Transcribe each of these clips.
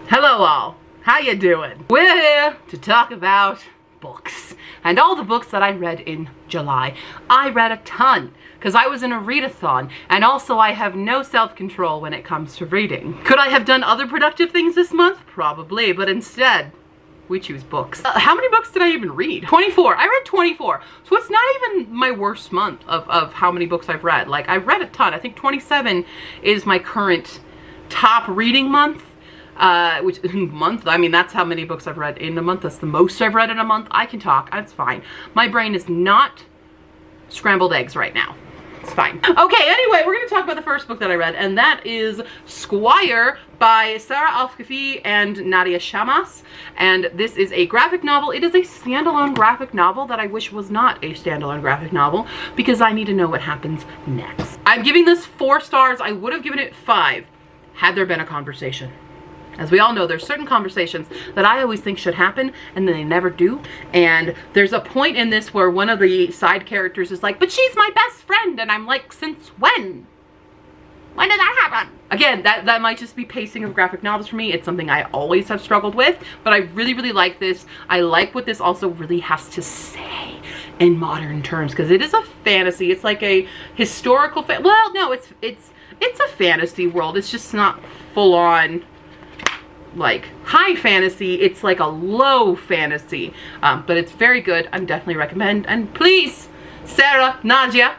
Hello all, how you doing? We're here to talk about books and all the books that I read in July. I read a ton because I was in a readathon, and also I have no self-control when it comes to reading. Could I have done other productive things this month? Probably, but instead we choose books. How many books did I even read? 24. I read 24. So it's not even my worst month of how many books I've read. Like, I read a ton. I think 27 is my current top reading month. Which month, I mean, that's how many books I've read in a month. That's the most I've read in a month. I can talk, that's fine. My brain is not scrambled eggs right now. It's fine. Okay, anyway, we're gonna talk about the first book that I read, and that is Squire by Sarah Alfkafi and Nadia Shamas. And this is a graphic novel. It is a standalone graphic novel that I wish was not a standalone graphic novel because I need to know what happens next. I'm giving this 4 stars. I would have given it 5 had there been a conversation. As we all know, there's certain conversations that I always think should happen and then they never do. And there's a point in this where one of the side characters is like, but she's my best friend. And I'm like, since when? When did that happen? Again, that might just be pacing of graphic novels for me. It's something I always have struggled with, but I really, really like this. I like what this also really has to say in modern terms, because it is a fantasy. It's like a historical, well, no, it's a fantasy world. It's just not full on like high fantasy. It's like a low fantasy, but it's very good. I definitely recommend, and please, Sarah, Nadia,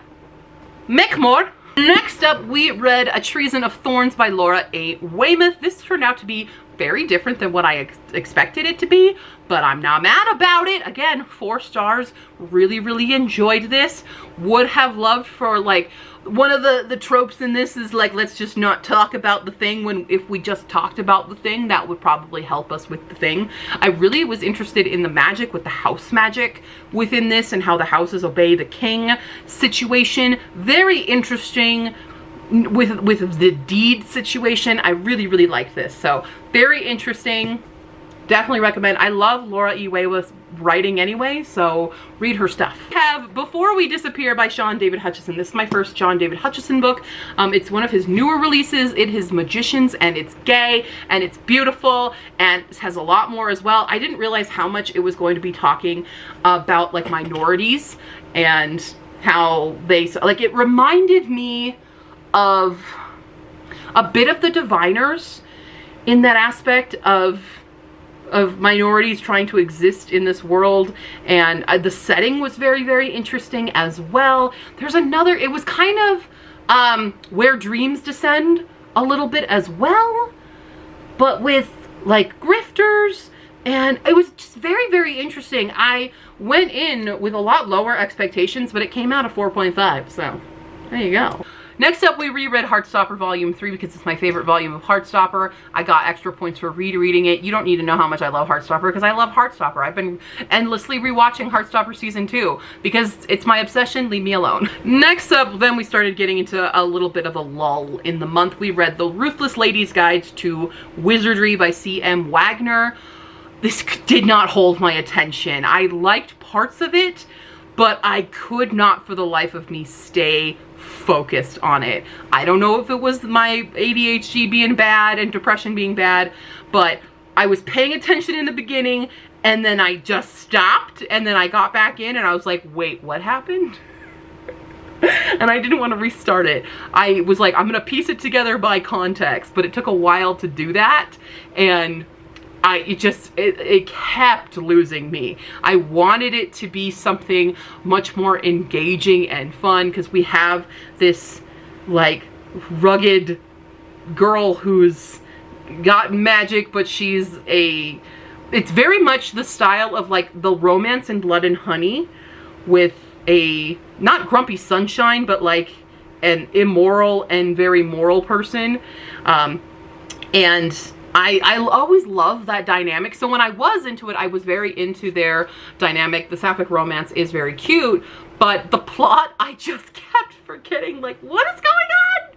make more. Next up, we read A Treason of Thorns by Laura A. Weymouth. This turned out to be very different than what I expected it to be, but I'm not mad about it. Again, 4 stars. Really, really enjoyed this. Would have loved for, like, one of the tropes in this is like, let's just not talk about the thing, when if we just talked about the thing, that would probably help us with the thing. I really was interested in the magic with the house magic within this and how the houses obey the king situation. Very interesting with the deed situation. I really, really like this. So very interesting. Definitely recommend. I love Laura E. Weymouth's writing anyway, so read her stuff. I have Before We Disappear by Sean David Hutchison. This is my first Sean David Hutchison book. It's one of his newer releases. It is magicians, and it's gay, and it's beautiful, and it has a lot more as well. I didn't realize how much it was going to be talking about like minorities and how they, like, it reminded me of a bit of the Diviners in that aspect of minorities trying to exist in this world, and the setting was very, very interesting as well. There's another, it was kind of Where Dreams Descend a little bit as well, but with like grifters, and it was just very, very interesting. I went in with a lot lower expectations, but it came out a 4.5, so there you go. Next up, we reread Heartstopper Volume 3 because it's my favorite volume of Heartstopper. I got extra points for rereading it. You don't need to know how much I love Heartstopper because I love Heartstopper. I've been endlessly rewatching Heartstopper Season 2 because it's my obsession. Leave me alone. Next up, then we started getting into a little bit of a lull in the month. We read The Ruthless Lady's Guide to Wizardry by C.M. Wagner. This did not hold my attention. I liked parts of it, but I could not for the life of me stay focused on it. I don't know if it was my ADHD being bad and depression being bad, but I was paying attention in the beginning and then I just stopped, and then I got back in and I was like, wait, what happened? And I didn't want to restart it. I was like, I'm gonna piece it together by context, but it took a while to do that, and it kept losing me. I wanted it to be something much more engaging and fun, because we have this like rugged girl who's got magic, but it's very much the style of like the romance in Blood and Honey, with a not grumpy sunshine, but like an immoral and very moral person. And I always love that dynamic. So when I was into it, I was very into their dynamic. The sapphic romance is very cute, but the plot, I just kept forgetting, like, what is going on?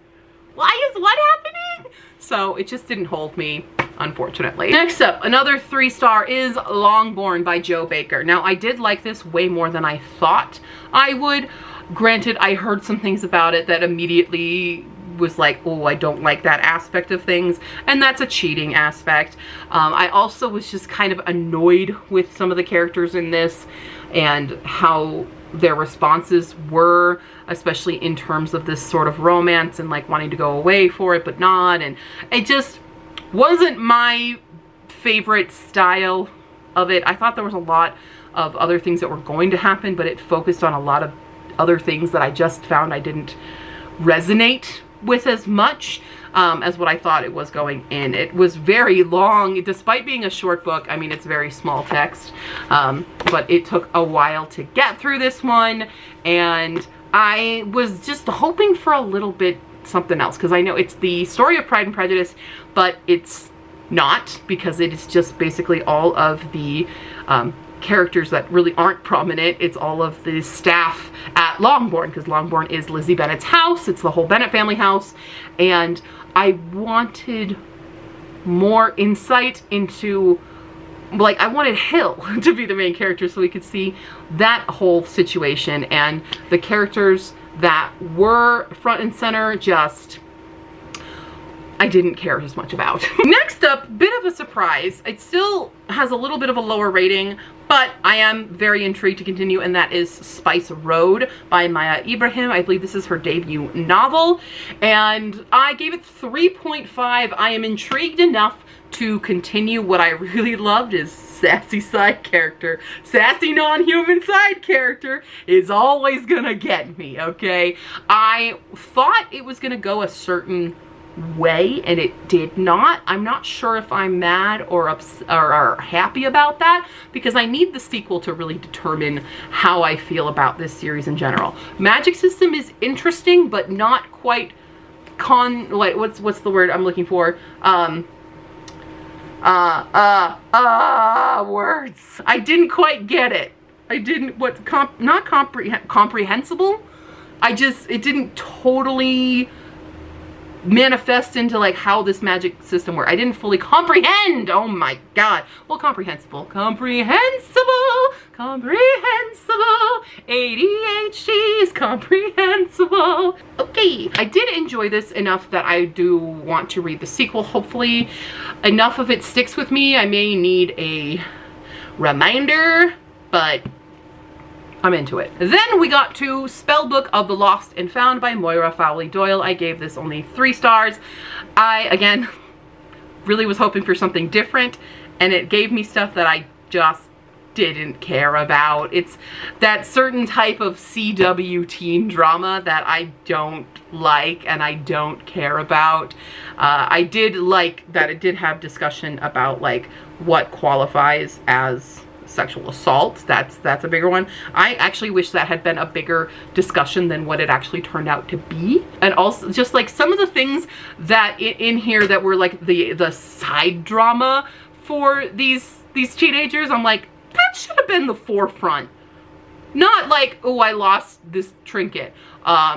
Why is what happening? So it just didn't hold me, unfortunately. Next up, another 3-star is Longbourn by Joe Baker. Now, I did like this way more than I thought I would. Granted, I heard some things about it that immediately was like, oh, I don't like that aspect of things, and that's a cheating aspect. I also was just kind of annoyed with some of the characters in this and how their responses were, especially in terms of this sort of romance and like wanting to go away for it but not, and it just wasn't my favorite style of it. I thought there was a lot of other things that were going to happen, but it focused on a lot of other things that I just found I didn't resonate with as much as what I thought it was going in. It was very long, despite being a short book. I mean, it's very small text, but it took a while to get through this one, and I was just hoping for a little bit something else, because I know it's the story of Pride and Prejudice, but it's not, because it is just basically all of the characters that really aren't prominent. It's all of the staff at Longbourn, because Longbourn is Lizzie Bennet's house. It's the whole Bennet family house, and I wanted more insight into, like, I wanted Hill to be the main character so we could see that whole situation, and the characters that were front and center just I didn't care as much about. Next up, bit of a surprise. It still has a little bit of a lower rating, but I am very intrigued to continue, and that is Spice Road by Maya Ibrahim. I believe this is her debut novel, and I gave it 3.5. I am intrigued enough to continue. What I really loved is sassy side character. Sassy non-human side character is always gonna get me, okay? I thought it was gonna go a certain way, and it did not. I'm not sure if I'm mad or happy about that, because I need the sequel to really determine how I feel about this series in general. Magic system is interesting, but not quite what's the word I'm looking for? Words. I didn't quite get it. I didn't, not comprehensible. It didn't totally manifest into like how this magic system works. I didn't fully comprehend. Oh my god. Well, comprehensible. ADHD is comprehensible. Okay. I did enjoy this enough that I do want to read the sequel. Hopefully enough of it sticks with me. I may need a reminder, but I'm into it. Then we got to Spellbook of the Lost and Found by Moira Fowley Doyle. I gave this only 3 stars. I, again, really was hoping for something different, and it gave me stuff that I just didn't care about. It's that certain type of CW teen drama that I don't like and I don't care about. I did like that it did have discussion about like what qualifies as sexual assault. That's a bigger one. I actually wish that had been a bigger discussion than what it actually turned out to be. And also just like some of the things that in here that were like the side drama for these teenagers, I'm like, that should have been the forefront. Not like, oh, I lost this trinket. Yeah,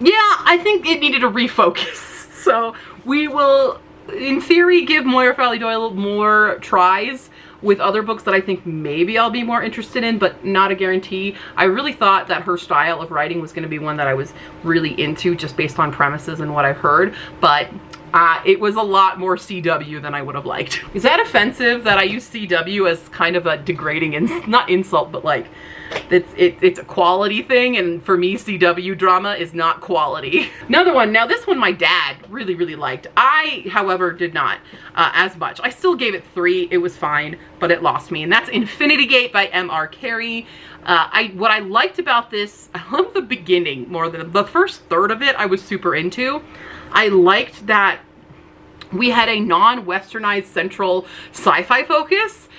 I think it needed a refocus. So we will, in theory, give Moira Fowley Doyle more tries with other books that I think maybe I'll be more interested in, but not a guarantee. I really thought that her style of writing was going to be one that I was really into just based on premises and what I've heard, but it was a lot more CW than I would have liked. Is that offensive that I use CW as kind of a degrading, not insult, but like, it's a quality thing, and for me CW drama is not quality. Another one, now this one my dad really liked. I, however, did not as much. I still gave it 3, it was fine, but it lost me, and that's Infinity Gate by M.R. Carey. What I liked about this, I love the beginning more than the first third of it. I was super into. I liked that we had a non-westernized central sci-fi focus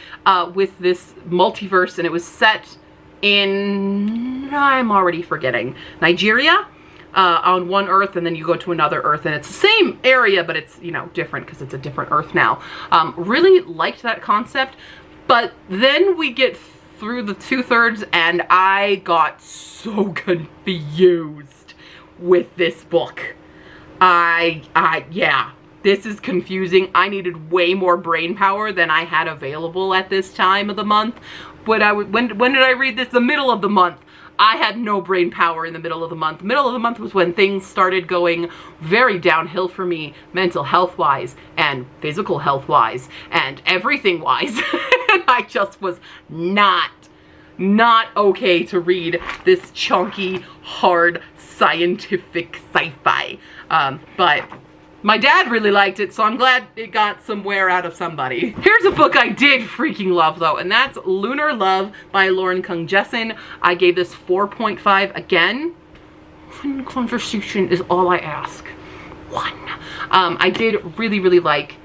with this multiverse, and it was set in, I'm already forgetting, Nigeria on one Earth, and then you go to another Earth, and it's the same area, but it's, you know, different because it's a different Earth now. Really liked that concept, but then we get through the 2/3 and I got so confused with this book. Yeah, this is confusing. I needed way more brain power than I had available at this time of the month. When did I read this? The middle of the month. I had no brain power in the middle of the month. Middle of the month was when things started going very downhill for me, mental health wise and physical health wise and everything wise. And I just was not okay to read this chunky, hard, scientific sci-fi. But my dad really liked it, so I'm glad it got some wear out of somebody. Here's a book I did freaking love though, and that's Lunar Love by Lauren Kung Jessen. I gave this 4.5 again. One conversation is all I ask. One. I did really like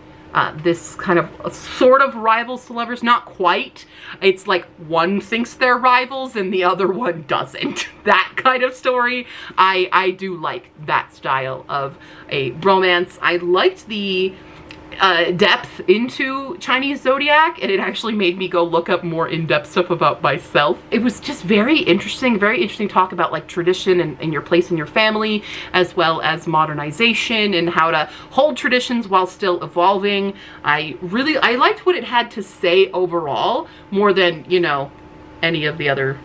this kind of sort of rivals to lovers, not quite. It's like one thinks they're rivals and the other one doesn't. That kind of story. I do like that style of a romance. I liked the depth into Chinese zodiac, and it actually made me go look up more in-depth stuff about myself. It was just very interesting talk about like tradition and your place in your family, as well as modernization and how to hold traditions while still evolving. I liked what it had to say overall, more than, you know, any of the other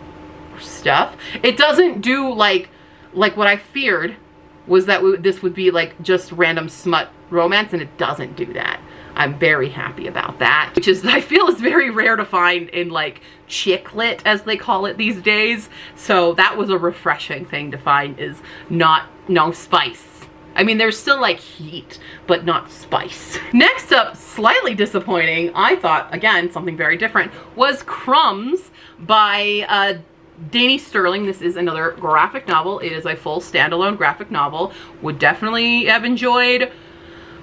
stuff. It doesn't do like what I feared was that this would be like just random smut romance, and it doesn't do that. I'm very happy about that, which is, I feel, is very rare to find in like chick lit, as they call it these days. So that was a refreshing thing to find, is no spice. I mean, there's still like heat, but not spice. Next up, slightly disappointing, I thought, again, something very different, was Crumbs by Danny Sterling. This is another graphic novel. It is a full standalone graphic novel. Would definitely have enjoyed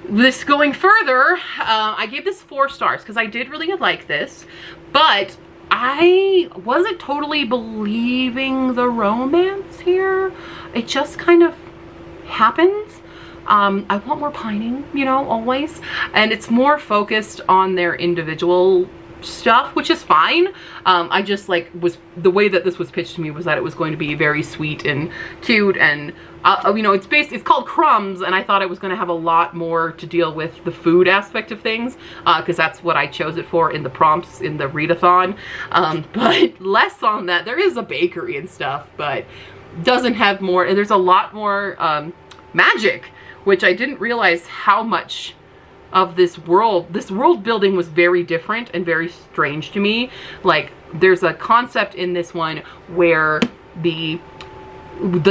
this going further. I gave this 4 stars because I did really like this, but I wasn't totally believing the romance here. It just kind of happens. I want more pining, you know, always. And it's more focused on their individual stuff, which is fine. I just the way that this was pitched to me was that it was going to be very sweet and cute, and you know, it's called Crumbs, and I thought it was going to have a lot more to deal with the food aspect of things, because that's what I chose it for in the prompts in the readathon. But less on that. There is a bakery and stuff, but doesn't have more, and there's a lot more magic, which I didn't realize how much of this world building was very different and very strange to me. Like, there's a concept in this one where the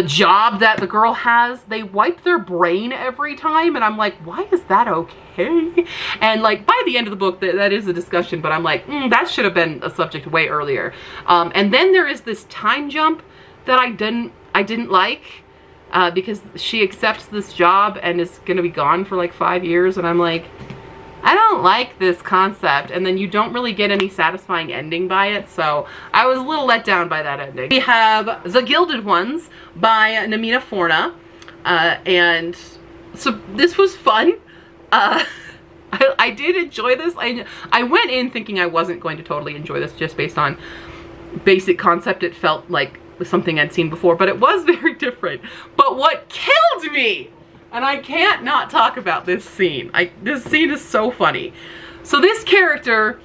job that the girl has, they wipe their brain every time, and I'm like, why is that okay? And like, by the end of the book, that is a discussion, but I'm like, that should have been a subject way earlier. And then there is this time jump that I didn't like. Because she accepts this job and is gonna be gone for like 5 years, and I'm like, I don't like this concept, and then you don't really get any satisfying ending by it, so I was a little let down by that ending. We have The Gilded Ones by Namina Forna, and so this was fun. I did enjoy this. I went in thinking I wasn't going to totally enjoy this just based on basic concept. It felt like something I'd seen before, but it was very different. But what killed me, and I can't not talk about this scene. This scene is so funny. So this character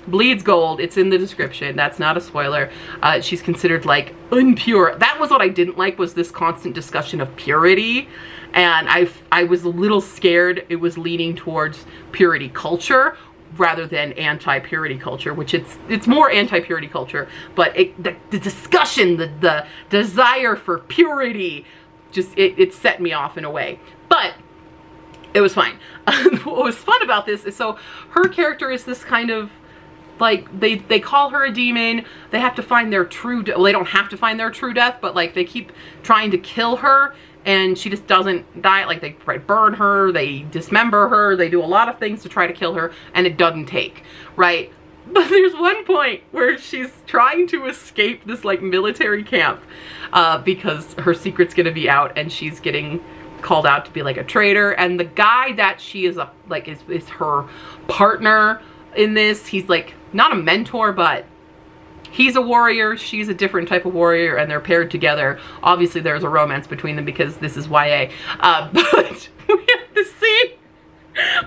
bleeds gold. It's in the description. That's not a spoiler. She's considered like impure. That was what I didn't like, was this constant discussion of purity. And I was a little scared it was leaning towards purity culture rather than anti-purity culture, which it's more anti-purity culture, but the discussion, the desire for purity, just it set me off in a way. But it was fine. What was fun about this is, so her character is this kind of, like, they call her a demon. They have to find their true well, they don't have to find their true death, but like they keep trying to kill her, and she just doesn't die. Like, they burn her, they dismember her, they do a lot of things to try to kill her, and it doesn't take, right? But there's one point where she's trying to escape this like military camp because her secret's gonna be out, and she's getting called out to be like a traitor, and the guy that she is is her partner in this. He's like not a mentor, but he's a warrior, she's a different type of warrior, and they're paired together. Obviously there's a romance between them because this is YA. But we have this scene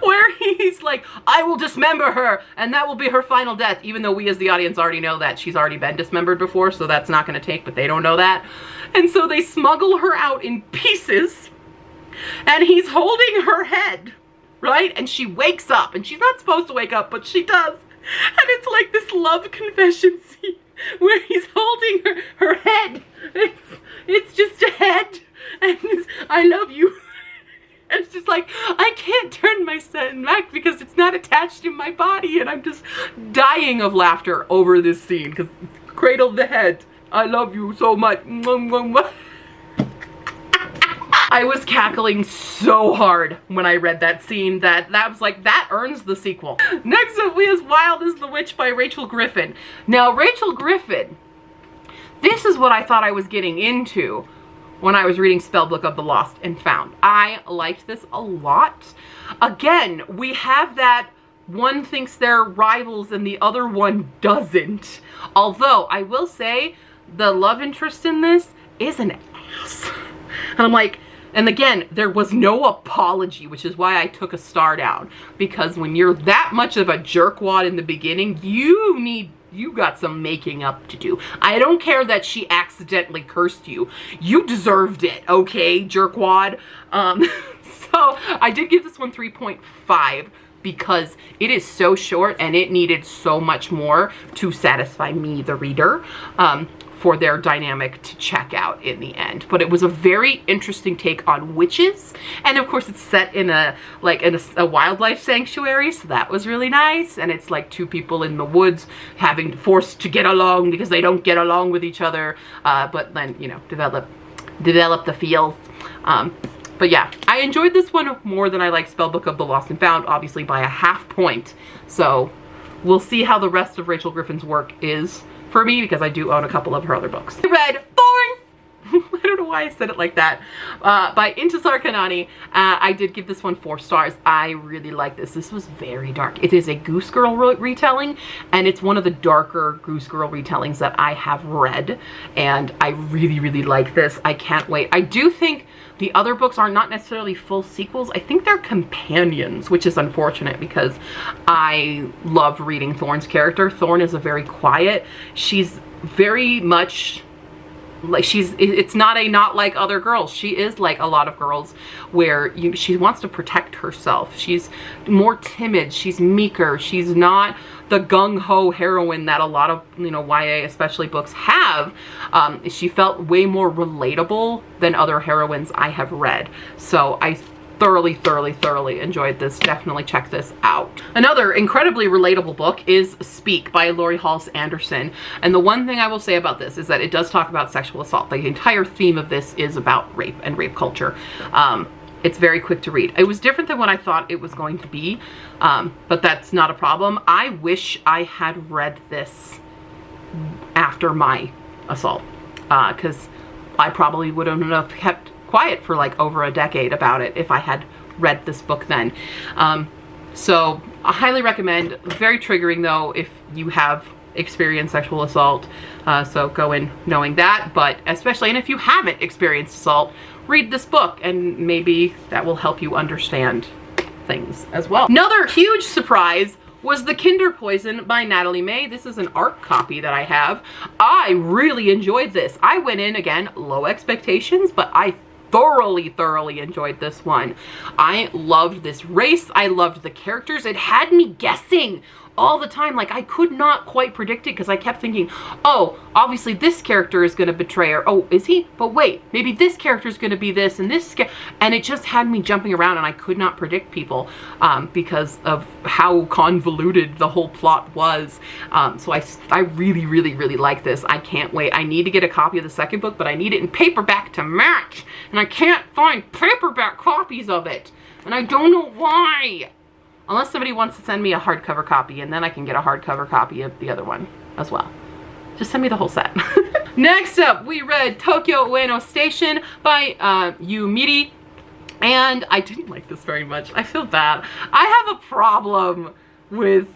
where he's like, I will dismember her, and that will be her final death, even though we as the audience already know that she's already been dismembered before, so that's not going to take, but they don't know that. And so they smuggle her out in pieces, and he's holding her head, right? And she wakes up, and she's not supposed to wake up, but she does. And it's like this love confession scene where he's holding her head. It's just a head, and it's, I love you. And it's just like, I can't turn my son back because it's not attached to my body, and I'm just dying of laughter over this scene because cradle the head. I love you so much. I was cackling so hard when I read that scene that was like, that earns the sequel. Next up, we have Wild as the Witch by Rachel Griffin. Now, Rachel Griffin, this is what I thought I was getting into when I was reading Spellbook of the Lost and Found. I liked this a lot. Again, we have that one thinks they're rivals and the other one doesn't. Although, I will say, the love interest in this is an ass. And I'm like, and again, there was no apology, which is why I took a star down. Because when you're that much of a jerkwad in the beginning, you got some making up to do. I don't care that she accidentally cursed you. You deserved it, okay, jerkwad? So I did give this one 3.5 because it is so short and it needed so much more to satisfy me, the reader, for their dynamic to check out in the end. But it was a very interesting take on witches, and of course it's set in a wildlife sanctuary, so that was really nice. And it's like two people in the woods having forced to get along because they don't get along with each other, but then, you know, develop the feels. But yeah, I enjoyed this one more than I liked Spellbook of the Lost and Found, obviously by a half point. So we'll see how the rest of Rachel Griffin's work is for me, because I do own a couple of her other books. I read Thorn! I don't know why I said it like that. By Intisar Kanani. I did give this one 4 stars. I really like this. This was very dark. It is a Goose Girl retelling, and it's one of the darker Goose Girl retellings that I have read, and I really, really like this. I can't wait. I do think the other books are not necessarily full sequels. I think they're companions, which is unfortunate because I love reading Thorn's character. Thorn is a very quiet, she's very much like, it's not like other girls. She is like a lot of girls where she wants to protect herself. She's more timid, she's meeker, she's not the gung-ho heroine that a lot of, you know, YA especially books have. She felt way more relatable than other heroines I have read. So I thoroughly enjoyed this. Definitely check this out. Another incredibly relatable book is Speak by Lori Halse Anderson. And the one thing I will say about this is that it does talk about sexual assault. The entire theme of this is about rape and rape culture. It's very quick to read. It was different than what I thought it was going to be, but that's not a problem. I wish I had read this after my assault, because I probably wouldn't have kept quiet for like over a decade about it if I had read this book then. So I highly recommend. Very triggering though if you have experienced sexual assault, so go in knowing that. But especially, and if you haven't experienced assault, read this book and maybe that will help you understand things as well. Another huge surprise was The Kinder Poison by Natalie May. This is an ARC copy that I have. I really enjoyed this. I went in, again, low expectations, but I thoroughly enjoyed this one. I loved this race. I loved the characters. It had me guessing all the time. Like, I could not quite predict it because I kept thinking, oh, obviously this character is going to betray her. Oh, is he? But wait, maybe this character is going to be this and this. And it just had me jumping around, and I could not predict people because of how convoluted the whole plot was. So I really like this. I can't wait. I need to get a copy of the second book, but I need it in paperback to match. And I can't find paperback copies of it. And I don't know why. Unless somebody wants to send me a hardcover copy, and then I can get a hardcover copy of the other one as well. Just send me the whole set. Next up, we read Tokyo Ueno Station by Yu Miri. And I didn't like this very much. I feel bad. I have a problem with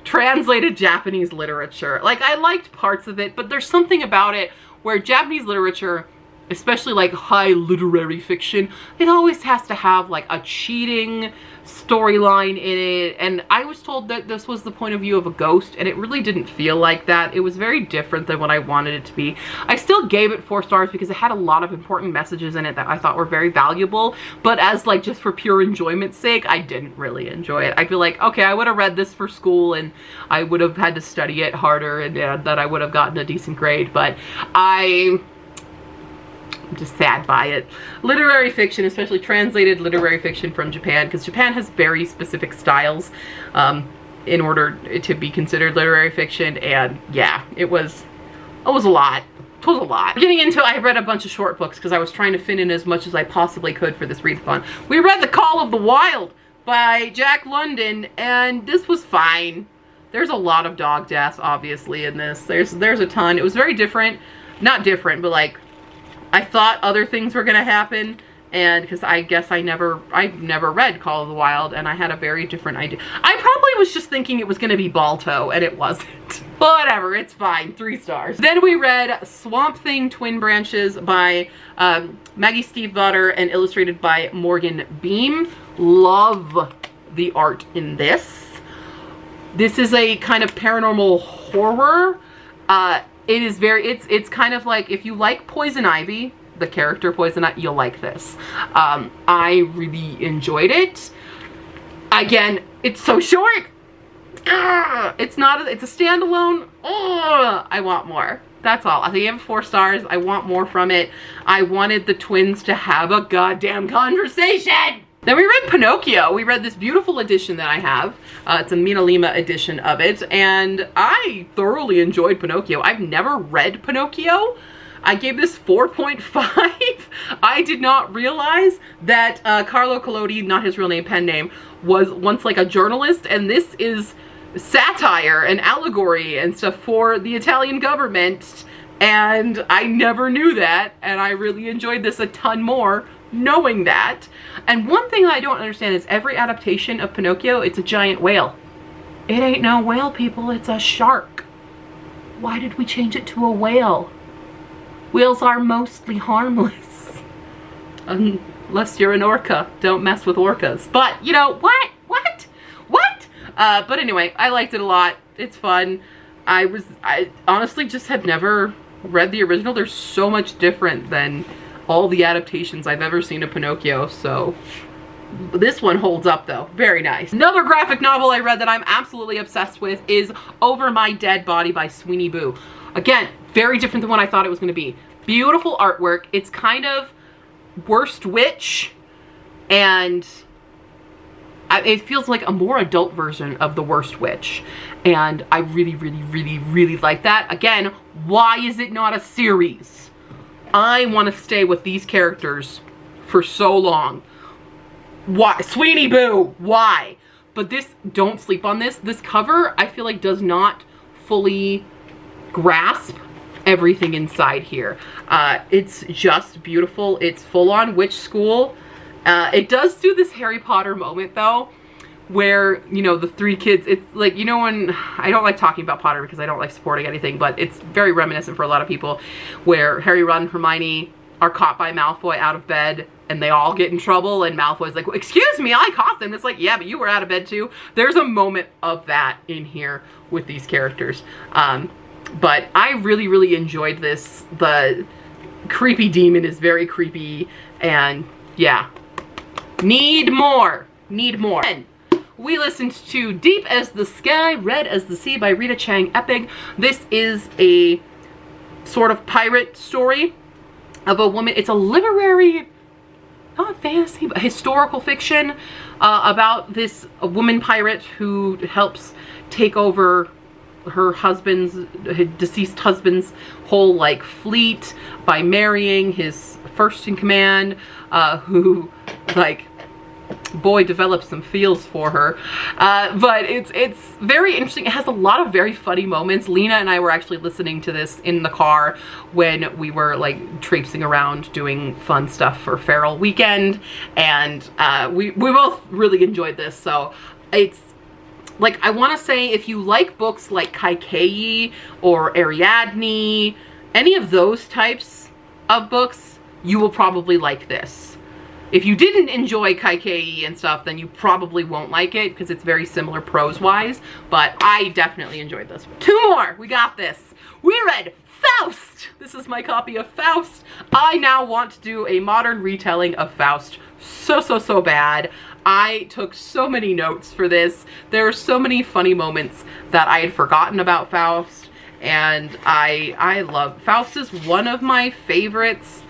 translated Japanese literature. Like, I liked parts of it, but there's something about it where Japanese literature especially like high literary fiction, it always has to have like a cheating storyline in it. And I was told that this was the point of view of a ghost, and it really didn't feel like that. It was very different than what I wanted it to be. I still gave it 4 stars because it had a lot of important messages in it that I thought were very valuable, but as like just for pure enjoyment's sake, I didn't really enjoy it. I feel like, okay, I would have read this for school and I would have had to study it harder, and that I would have gotten a decent grade, but I'm just sad by it. Literary fiction, especially translated literary fiction from Japan, because Japan has very specific styles in order to be considered literary fiction, and yeah, it was a lot. It was a lot. Getting into, I read a bunch of short books because I was trying to fit in as much as I possibly could for this readathon. We read The Call of the Wild by Jack London, and this was fine. There's a lot of dog deaths, obviously, in this. There's a ton. It was very different. Not different, but like, I thought other things were gonna happen, and because I guess I've never read Call of the Wild, and I had a very different idea. I probably was just thinking it was gonna be Balto, and it wasn't. But whatever, it's fine, 3 stars. Then we read Swamp Thing Twin Branches by Maggie Stiefvater and illustrated by Morgan Beam. Love the art in this. This is a kind of paranormal horror. It is very, it's kind of like, if you like Poison Ivy, the character Poison Ivy, you'll like this. I really enjoyed it. Again, it's so short. It's a standalone. I want more. That's all. I gave it 4 stars. I want more from it. I wanted the twins to have a goddamn conversation. Then we read Pinocchio. We read this beautiful edition that I have. It's a Mina Lima edition of it, and I thoroughly enjoyed Pinocchio. I've never read Pinocchio. I gave this 4.5. I did not realize that Carlo Collodi, not his real name, pen name, was once like a journalist, and this is satire and allegory and stuff for the Italian government, and I never knew that, and I really enjoyed this a ton more knowing that. And one thing I don't understand is every adaptation of Pinocchio, it's a giant whale. It ain't no whale, people, it's a shark. Why did we change it to a whale? Whales are mostly harmless. Unless you're an orca. Don't mess with orcas. But, you know, what? But anyway, I liked it a lot. It's fun. I honestly just had never read the original. They're so much different than all the adaptations I've ever seen of Pinocchio, so this one holds up though. Very nice. Another graphic novel I read that I'm absolutely obsessed with is Over My Dead Body by Sweeney Boo. Again, very different than what I thought it was going to be. Beautiful artwork. It's kind of Worst Witch, and it feels like a more adult version of the Worst Witch, and I really like that. Again, why is it not a series? I want to stay with these characters for so long. Why? Sweeney Boo, why? But this, don't sleep on this. This cover, I feel like, does not fully grasp everything inside here. It's just beautiful. It's full-on witch school. It does do this Harry Potter moment, though, where, you know, the 3 kids, it's like, you know, when, I don't like talking about Potter because I don't like supporting anything, but it's very reminiscent for a lot of people, where Harry, Ron, and Hermione are caught by Malfoy out of bed, and they all get in trouble, and Malfoy's like, well, excuse me, I caught them. It's like, yeah, but you were out of bed too. There's a moment of that in here with these characters. But I really enjoyed this. The creepy demon is very creepy, and yeah, need more. And we listened to Deep as the Sky, Red as the Sea by Rita Chang Epping. This is a sort of pirate story of a woman. It's a literary, not fantasy, but historical fiction about this woman pirate who helps take over her deceased husband's whole like fleet by marrying his first in command, who like, boy develops some feels for her. But it's very interesting. It has a lot of very funny moments. Lena and I were actually listening to this in the car when we were like traipsing around doing fun stuff for Feral Weekend, and we both really enjoyed this. So it's like, I want to say, if you like books like Kaikeyi or Ariadne, any of those types of books, you will probably like this. If you didn't enjoy Kaikei and stuff, then you probably won't like it because it's very similar prose-wise, but I definitely enjoyed this one. 2 more, we got this. We read Faust. This is my copy of Faust. I now want to do a modern retelling of Faust so bad. I took so many notes for this. There are so many funny moments that I had forgotten about Faust, and I love Faust. Is one of my favorites.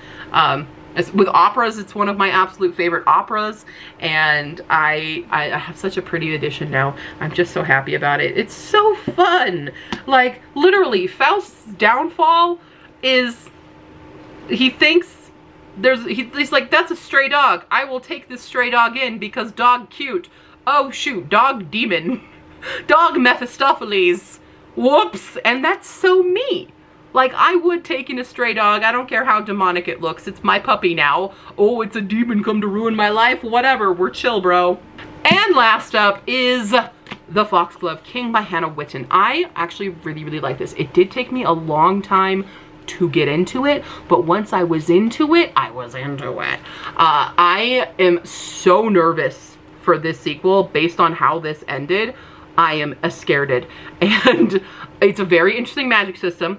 With operas, it's one of my absolute favorite operas, and I have such a pretty edition now. I'm just so happy about it. It's so fun. Like, literally, Faust's downfall is he thinks he's like, that's a stray dog. I will take this stray dog in because dog cute. Oh shoot, dog demon. Dog Mephistopheles. Whoops. And that's so me. Like, I would take in a stray dog. I don't care how demonic it looks. It's my puppy now. Oh, it's a demon come to ruin my life. Whatever. We're chill, bro. And last up is The Foxglove King by Hannah Witten. I actually really like this. It did take me a long time to get into it, but once I was into it, I was into it. I am so nervous for this sequel based on how this ended. I am scared. And it's a very interesting magic system.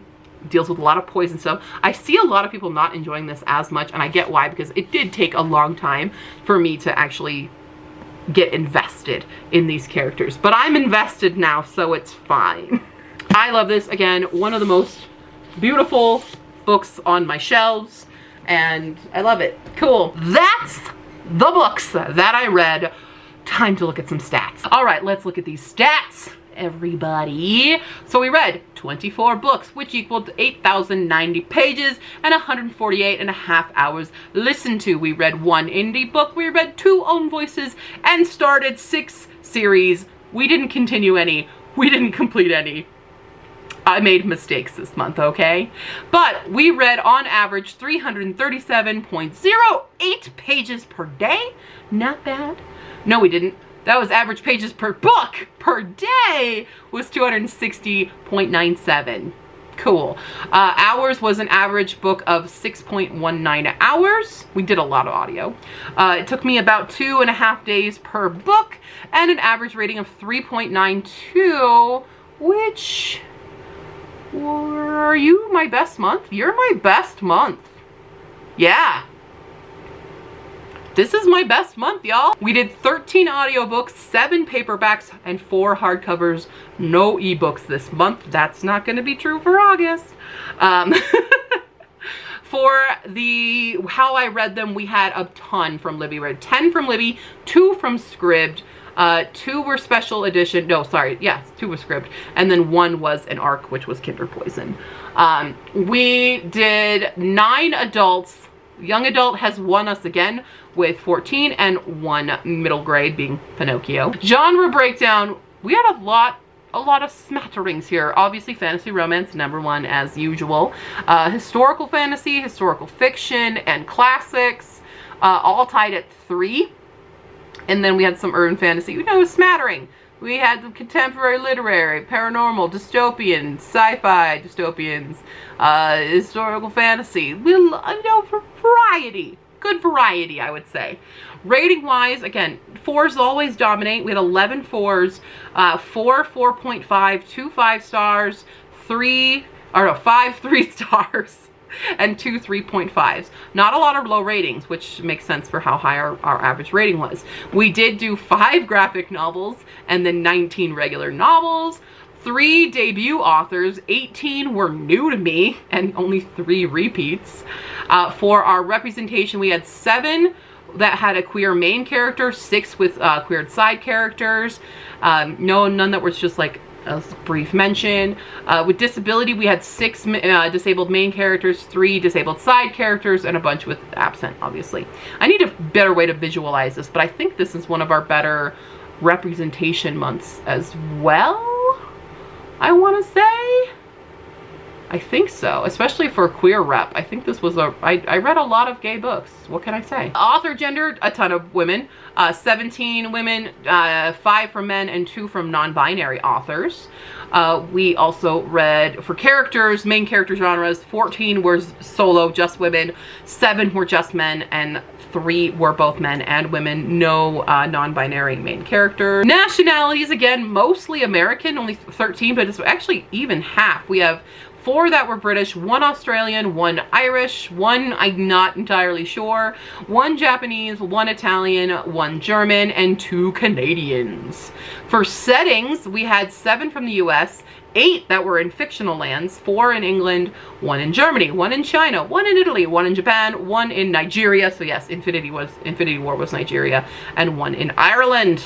Deals with a lot of poison stuff. I see a lot of people not enjoying this as much, and I get why, because it did take a long time for me to actually get invested in these characters. But I'm invested now, so it's fine. I love this. Again, one of the most beautiful books on my shelves, and I love it. Cool. That's the books that I read. Time to look at some stats. All right, let's look at these stats, everybody. So we read 24 books, which equaled 8,090 pages and 148 and a half hours listened to. We read 1 indie book, we read 2 own voices, and started 6 series. We didn't continue any. We didn't complete any. I made mistakes this month, okay? But we read on average 337.08 pages per day. Not bad. No, we didn't. That was average pages per book per day was 260.97. Cool. Hours was an average book of 6.19 hours. We did a lot of audio. It took me about 2.5 days per book and an average rating of 3.92, which... Are you my best month? You're my best month. Yeah. This is my best month, y'all. We did 13 audiobooks, 7 paperbacks, and 4 hardcovers. No ebooks this month. That's not going to be true for August. For the how I read them, we had a ton from Libby. We read 10 from Libby, 2 from Scribd. 2 were special edition. No, sorry. Yes, 2 were Scribd. And then 1 was an ARC, which was Kinder Poison. We did 9 adults. Young adult has won us again with 14 and 1 middle grade being Pinocchio. Genre breakdown. We had a lot of smatterings here. Obviously fantasy romance, number 1 as usual. Historical fantasy, historical fiction, and classics, all tied at 3. And then we had some urban fantasy, you know, smattering. We had the contemporary literary, paranormal, dystopian, sci-fi dystopians, historical fantasy. You know, variety. Good variety, I would say. Rating-wise, again, 4s always dominate. We had 11 4s, 4 4.5, 2 5 stars, 5 3 stars, and 2 3.5s. Not a lot of low ratings, which makes sense for how high our average rating was. We did do 5 graphic novels and then 19 regular novels, 3 debut authors, 18 were new to me, and only 3 repeats. For our representation, we had 7 that had a queer main character, 6 with queered side characters, none that was just like a brief mention. With disability, we had 6 disabled main characters, 3 disabled side characters, and a bunch with absent, obviously. I need a better way to visualize this, but I think this is one of our better representation months as well, I want to say. I think so, especially for queer rep. I think this was I read a lot of gay books. What can I say? Author gender, a ton of women. 17 women, 5 from men, and 2 from non-binary authors. We also read, for characters, main character genres, 14 were solo, just women, 7 were just men, and 3 were both men and women. No non-binary main character. Nationalities, again, mostly American, only 13, but it's actually even half. We have 4 that were British, 1 Australian, 1 Irish, 1 I'm not entirely sure, 1 Japanese, 1 Italian, 1 German, and 2 Canadians. For settings, we had 7 from the US, 8 that were in fictional lands, 4 in England, 1 in Germany, 1 in China, 1 in Italy, 1 in Japan, 1 in Nigeria, so yes, Infinity War was Nigeria, and 1 in Ireland.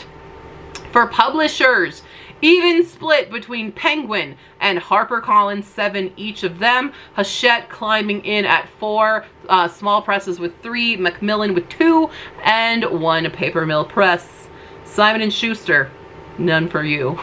For publishers, even split between Penguin and HarperCollins, 7 each of them. Hachette climbing in at 4, Small Presses with 3, Macmillan with 2, and 1 Paper Mill Press. Simon & Schuster, none for you.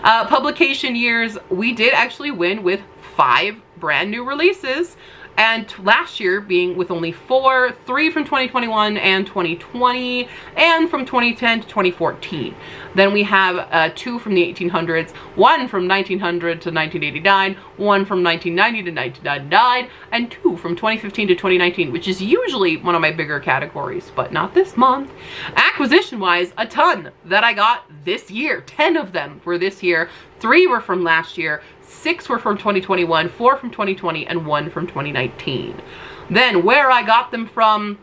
Publication years, we did actually win with 5 brand new releases, and last year being with only 4, 3 from 2021 and 2020, and from 2010 to 2014. Then we have 2 from the 1800s, 1 from 1900 to 1989, 1 from 1990 to 1999, and 2 from 2015 to 2019, which is usually one of my bigger categories, but not this month. Acquisition-wise, a ton that I got this year. 10 of them were this year, 3 were from last year, 6 were from 2021, 4 from 2020, and 1 from 2019. Then where I got them from,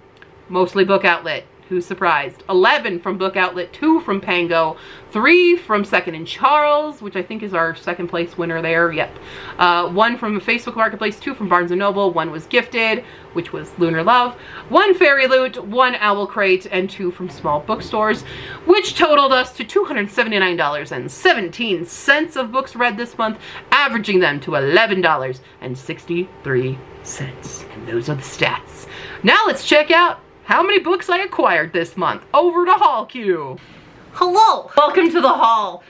mostly Book Outlet. Who's surprised? 11 from Book Outlet, 2 from Pango, 3 from Second & Charles, which I think is our second place winner there, yep. 1 from Facebook Marketplace, 2 from Barnes & Noble, 1 was Gifted, which was Lunar Love, 1 Fairy Loot, 1 Owl Crate, and 2 from small bookstores, which totaled us to $279.17 of books read this month, averaging them to $11.63. And those are the stats. Now let's check out how many books I acquired this month. Over to Haul Q. Hello! Welcome to the haul.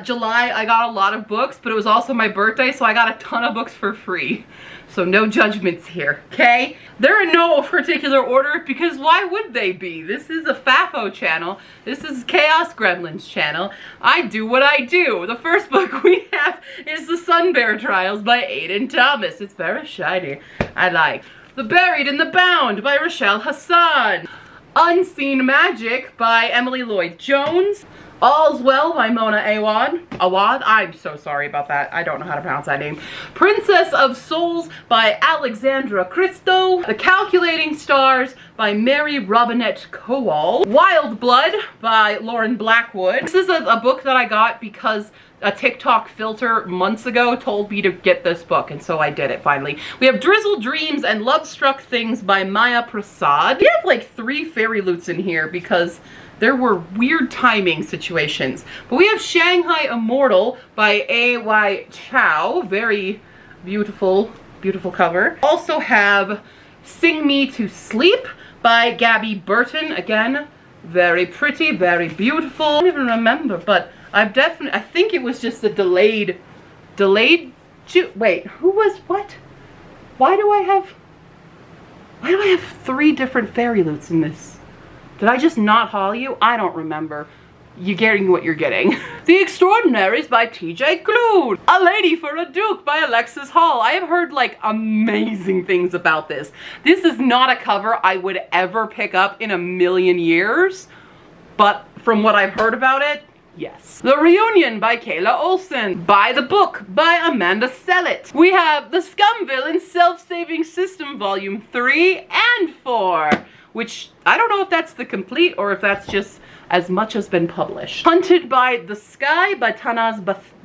July, I got a lot of books, but it was also my birthday, so I got a ton of books for free. So no judgments here, okay? They're in no particular order, because why would they be? This is a FAFO channel. This is Chaos Gremlins channel. I do what I do. The first book we have is The Sunbear Trials by Aidan Thomas. It's very shiny. I like. The Buried and the Bound by Rochelle Hassan. Unseen Magic by Emily Lloyd Jones. All's Well by Mona Awad. I'm so sorry about that. I don't know how to pronounce that name. Princess of Souls by Alexandra Christo. The Calculating Stars by Mary Robinette Kowal. Wild Blood by Lauren Blackwood. This is a book that I got because a TikTok filter months ago told me to get this book, and so I did it finally. We have Drizzle Dreams and Love Struck Things by Maya Prasad. We have like 3 Fairy Loots in here because there were weird timing situations. But we have Shanghai Immortal by A.Y. Chow. Very beautiful, beautiful cover. Also have Sing Me to Sleep by Gabby Burton. Again, very pretty, very beautiful. I don't even remember, but I think it was just a delayed, wait, who was, what? Why do I have 3 different Fairy Loots in this? Did I just not haul you? I don't remember. You're getting what you're getting. The Extraordinaries by T.J. Klune. A Lady for a Duke by Alexis Hall. I have heard like amazing things about this. This is not a cover I would ever pick up in a million years, but from what I've heard about it, yes. The Reunion by Kayla Olsen. Buy the Book by Amanda Sellett. We have The Scumvillain Self-Saving System Volume 3 and 4, which I don't know if that's the complete or if that's just as much has been published. Hunted by the Sky by Tanaz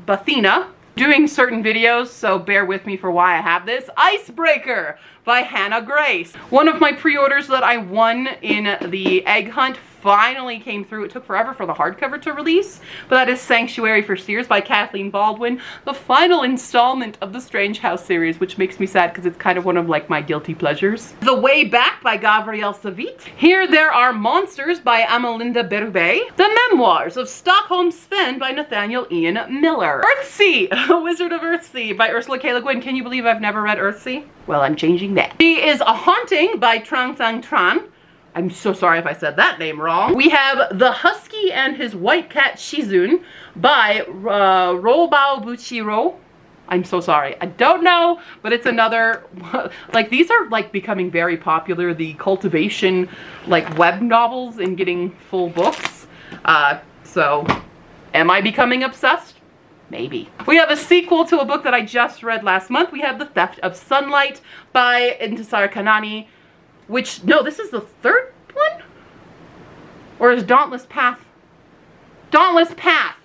Bathina. Doing certain videos, so bear with me for why I have this. Icebreaker by Hannah Grace. One of my pre-orders that I won in the egg hunt finally came through. It took forever for the hardcover to release, but that is Sanctuary for Seers by Kathleen Baldwin, the final installment of the Strange House series, which makes me sad because it's kind of one of like my guilty pleasures. The Way Back by Gabrielle Savit. Here There Are Monsters by Amalinda Berube. The Memoirs of Stockholm Sven by Nathaniel Ian Miller. Earthsea, A Wizard of Earthsea by Ursula K. Le Guin. Can you believe I've never read Earthsea? Well, I'm changing that. She Is a Haunting by Trang Sang Tran. I'm so sorry if I said that name wrong. We have The Husky and His White Cat Shizun by Robao Buchiro. I'm so sorry. I don't know, but it's another, like these are like becoming very popular, the cultivation like web novels and getting full books. So am I becoming obsessed? Maybe. We have a sequel to a book that I just read last month. We have The Theft of Sunlight by Intisar Kanani, which, no, this is the third one? Or is Dauntless Path? Dauntless Path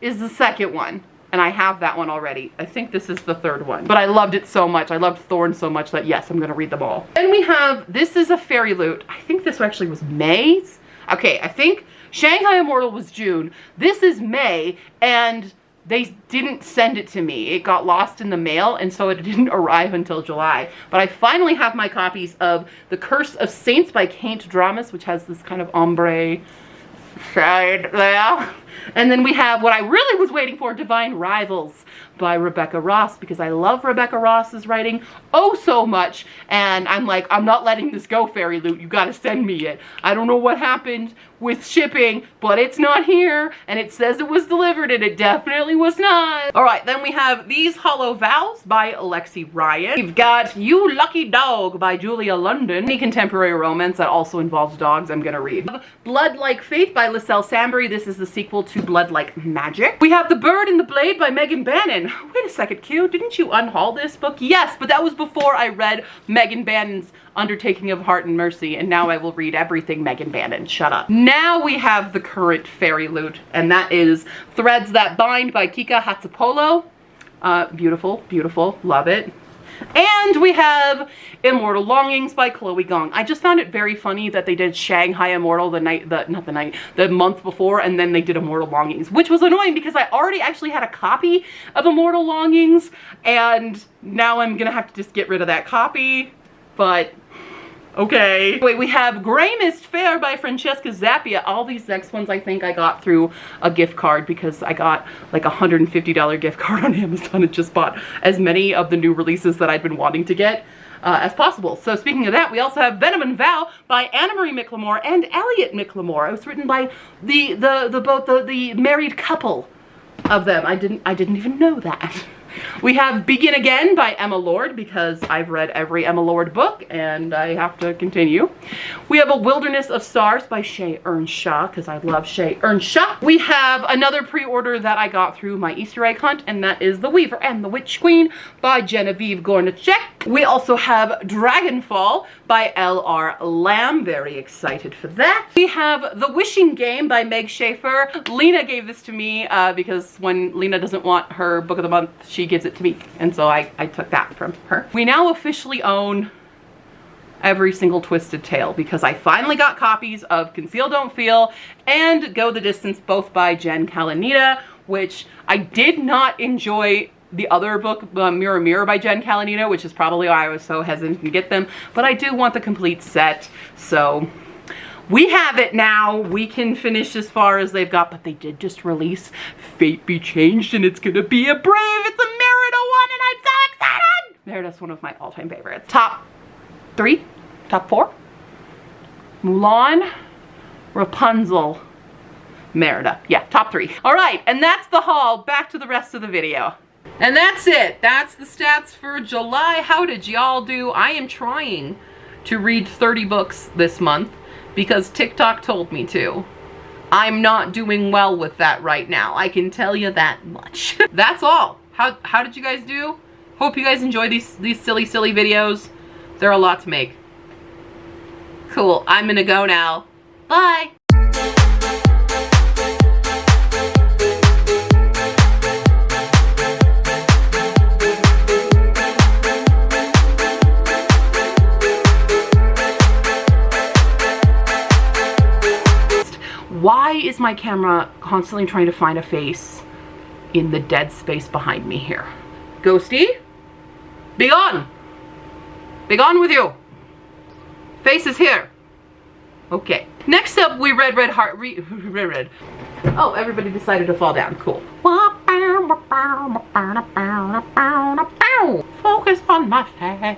is the second one. And I have that one already. I think this is the third one. But I loved it so much. I loved Thorn so much that yes, I'm gonna read them all. Then we have, this is a fairy loot. I think this actually was May's. Okay, I think Shanghai Immortal was June. This is May, and they didn't send it to me. It got lost in the mail, and so it didn't arrive until July. But I finally have my copies of The Curse of Saints by Kate Dramas, which has this kind of ombre side there. And then we have what I really was waiting for, Divine Rivals by Rebecca Ross, because I love Rebecca Ross's writing oh so much, and I'm like, I'm not letting this go, Fairy Loot. You gotta send me it. I don't know what happened with shipping, but it's not here, and it says it was delivered, and it definitely was not. All right, then we have These Hollow Vows by Alexi Ryan. We've got You Lucky Dog by Julia London. Any contemporary romance that also involves dogs, I'm gonna read. Blood Like Fate by Lyselle Sambury. This is the sequel to Blood Like Magic. We have The Bird and the Blade by Megan Bannon. Wait a second, Q, didn't you unhaul this book? Yes, but that was before I read Megan Bannon's Undertaking of Heart and Mercy, and now I will read everything Megan Bannon. Shut up. Now we have the current fairy loot, and that is Threads That Bind by Kika Hatsupolo. Beautiful, beautiful, love it. And we have Immortal Longings by Chloe Gong. I just found it very funny that they did Shanghai Immortal the month before, and then they did Immortal Longings, which was annoying because I already actually had a copy of Immortal Longings, and now I'm gonna have to just get rid of that copy, but okay. Wait, we have Grey Mist Fair by Francesca Zappia. All these next ones I think I got through a gift card because I got like a $150 gift card on Amazon and just bought as many of the new releases that I'd been wanting to get as possible. So speaking of that, we also have Venom and Vow by Anna Marie McLemore and Elliot McLemore. It was written by the married couple of them. I didn't even know that. We have Begin Again by Emma Lord, because I've read every Emma Lord book and I have to continue. We have A Wilderness of Stars by Shay Earnshaw, because I love Shay Earnshaw. We have another pre-order that I got through my Easter egg hunt, and that is The Weaver and the Witch Queen by Genevieve Gornacek. We also have Dragonfall by L.R. Lamb. Very excited for that. We have The Wishing Game by Meg Schaefer. Lena gave this to me because when Lena doesn't want her book of the month, she gives it to me, and so I took that from her. We now officially own every single Twisted Tale because I finally got copies of Conceal Don't Feel and Go the Distance, both by Jen Kalanita, which I did not enjoy the other book, Mirror Mirror by Jen Kalanita, which is probably why I was so hesitant to get them, but I do want the complete set, so we have it now. We can finish as far as they've got, but they did just release Fate Be Changed, and it's gonna be a brave, it's a Merida one, and I'm so excited! Merida's one of my all-time favorites. Top 3? Top 4? Mulan, Rapunzel, Merida. Yeah, top 3. All right, and that's the haul. Back to the rest of the video. And that's it. That's the stats for July. How did y'all do? I am trying to read 30 books this month, because TikTok told me to. I'm not doing well with that right now. I can tell you that much. That's all. How did you guys do? Hope you guys enjoy these silly videos. They're a lot to make. Cool. I'm gonna go now. Bye. is my camera constantly trying to find a face in the dead space behind me here? Ghosty? Be gone! Be gone with you! Face is here. Okay. Next up, we read Red. Oh, everybody decided to fall down. Cool. Focus on my face.